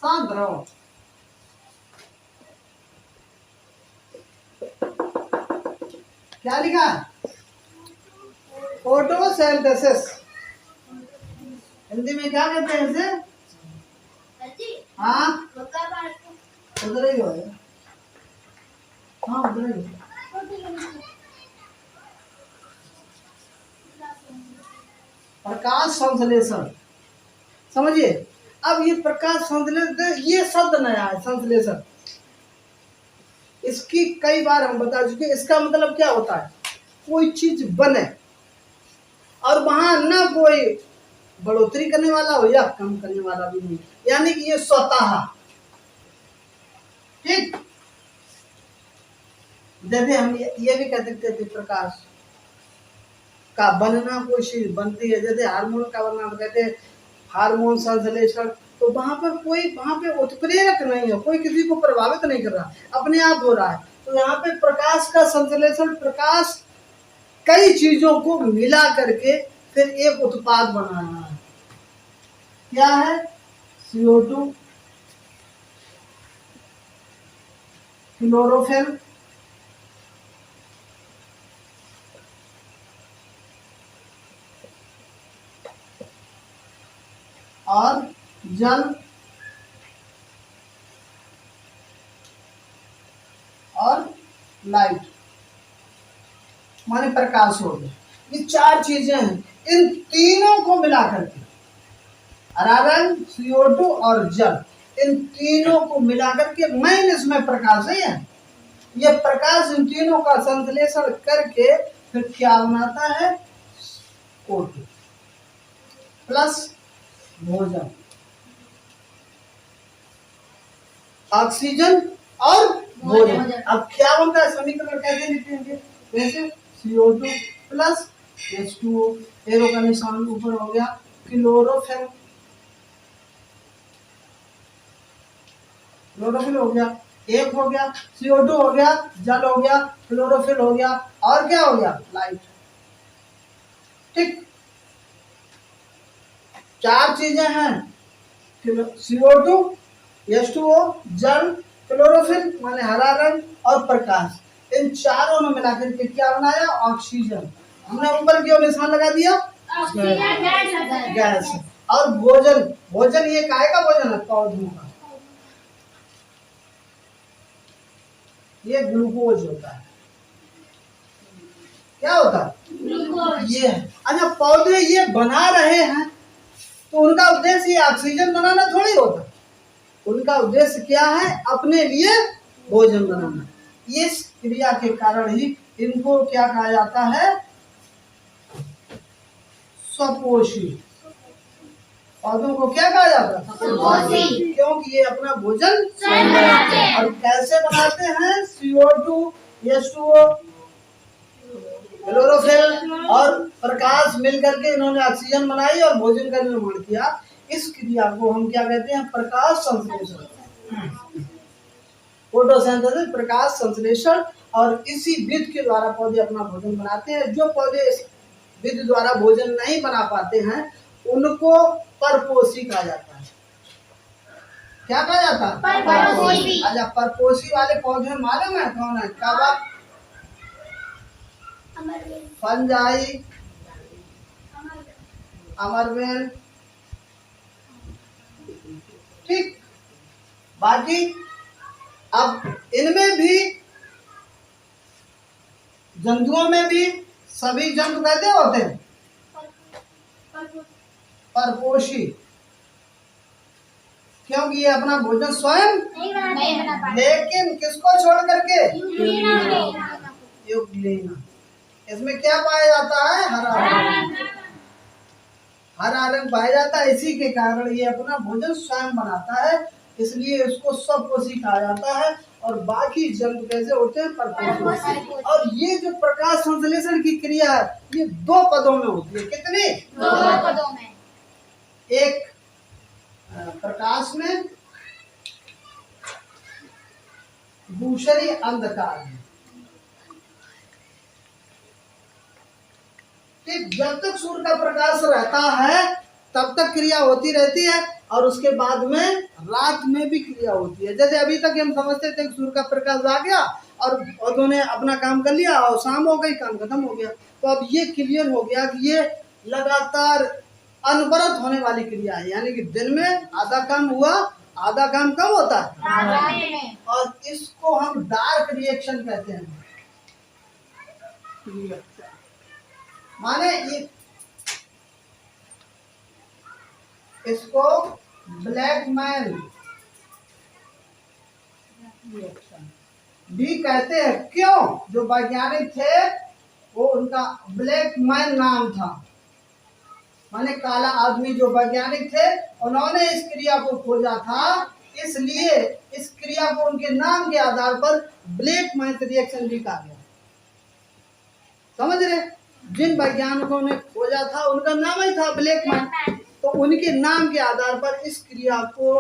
शांत रहो। क्या लिखा? फोटोसिंथेसिस। हिंदी में क्या कहते हैं इसे? हाँ उधर ही हो। हाँ उधर ही। प्रकाश संश्लेषण समझिए। अब ये प्रकाश संश्लेषण, ये शब्द नया है संश्लेषण। इसकी कई बार हम बता चुके। इसका मतलब क्या होता है? कोई चीज बने और वहां ना कोई बढ़ोतरी करने वाला हो या कम करने वाला भी नहीं, यानी कि ये स्वतः। ठीक, जैसे हम ये भी कह सकते थे प्रकाश का बनना, कोई चीज बनती है, जैसे हार्मोन का बनना हम कहते हैं हार्मोन संश्लेषण। तो वहां पे उत्प्रेरक नहीं है, कोई किसी को प्रभावित नहीं कर रहा, अपने आप हो रहा है। तो यहाँ पे प्रकाश का संश्लेषण, प्रकाश कई चीजों को मिला करके फिर एक उत्पाद बना रहा है। क्या है? CO2, क्लोरोफिल, और जल और लाइट, माने प्रकाश हो गया। ये चार चीजें हैं। इन तीनों को मिलाकर के हरा रंग, CO2 और जल, इन तीनों को मिलाकर के मेन इसमें प्रकाश है। ये प्रकाश इन तीनों का संश्लेषण करके फिर क्या बनाता है? O2 प्लस भोजन, ऑक्सीजन और भोजन। अब क्या बनता है? समीकरण कैसे लिखेंगे? जैसे CO2 प्लस H2O, एरो का निशान ऊपर हो गया, क्लोरोफिल, क्लोरोफिल हो गया, एक हो गया, CO2 हो गया, जल हो गया, क्लोरोफिल हो गया, और क्या हो गया? लाइट। ठीक, चार चीजें हैं, CO2, H2O, जल, क्लोरोफिल माने हरा रंग और प्रकाश। इन चारों ने मिलाकर के क्या बनाया? ऑक्सीजन। हमने ऊपर क्यों निशान लगा दिया? गैस। और भोजन, भोजन ये काहे का भोजन है? पौधों का। ये ग्लूकोज होता है। क्या होता है? ये। अच्छा, पौधे ये बना रहे हैं तो उनका उद्देश्य ये ऑक्सीजन बनाना थोड़ी होता। उनका उद्देश्य क्या है? अपने लिए भोजन बनाना। इस क्रिया के कारण ही इनको क्या कहा जाता है? स्वपोषी। पौधों को क्या कहा जाता है? स्वपोषी। क्योंकि ये अपना भोजन स्वयं बनाते हैं। और कैसे बनाते हैं? CO2, H2O, क्लोरोफिल और प्रकाश मिलकर के इन्होंने ऑक्सीजन बनाई और भोजन का निर्माण किया। इस क्रिया को हम क्या कहते हैं? प्रकाश संश्लेषण। फोटोसिंथेसिस, प्रकाश संश्लेषण। और इसी विधि के द्वारा पौधे अपना भोजन बनाते हैं। जो पौधे इस विधि द्वारा भोजन नहीं बना पाते हैं उनको परपोषी कहा जाता है। क्या कहा जाता है? परपोषी। अच्छा, परपोषी वाले पौधे मालूम है कौन है? कवक, फंजाई, अमरवेल। ठीक, बाकी अब इनमें भी, जंतुओं में भी सभी जंतु कैसे होते हैं? परपोषी। क्योंकि ये अपना भोजन स्वयं नहीं बना पाते, लेकिन किसको छोड़ करके? यूग्लिना। इसमें क्या पाया जाता है? हरा रंग। हरा रंग पाया जाता है। इसी के कारण ये अपना भोजन स्वयं बनाता है, इसलिए इसको स्वपोषी कहा जाता है। और बाकी जंतु कैसे होते हैं? परपोषी। और ये जो प्रकाश संश्लेषण की क्रिया है ये दो पदों में होती है। कितने? दो पदों में। एक प्रकाश में, दूसरी अंधकार में। ठीक, जब तक सूर्य का प्रकाश रहता है तब तक क्रिया होती रहती है, और उसके बाद में रात में भी क्रिया होती है। जैसे अभी तक हम समझते थे कि सूर्य का प्रकाश आ गया और पौधों ने अपना काम कर लिया और शाम हो गई, काम खत्म हो गया। तो अब ये क्लियर हो गया कि ये लगातार अनवरत होने वाली क्रिया है, यानी कि दिन में आधा काम हुआ, आधा काम कब होता है, और इसको हम डार्क रिएक्शन कहते हैं। माने ये इसको ब्लैक मैन भी कहते हैं। क्यों? जो वैज्ञानिक थे वो उनका ब्लैक मैन नाम था, माने काला आदमी। जो वैज्ञानिक थे उन्होंने इस क्रिया को खोजा था, इसलिए इस क्रिया को उनके नाम के आधार पर ब्लैक मैन रिएक्शन भी कहा गया। समझ रहे? जिन वैज्ञानिकों ने खोजा था उनका नाम ही था ब्लैक मैन, तो उनके नाम के आधार पर इस क्रिया को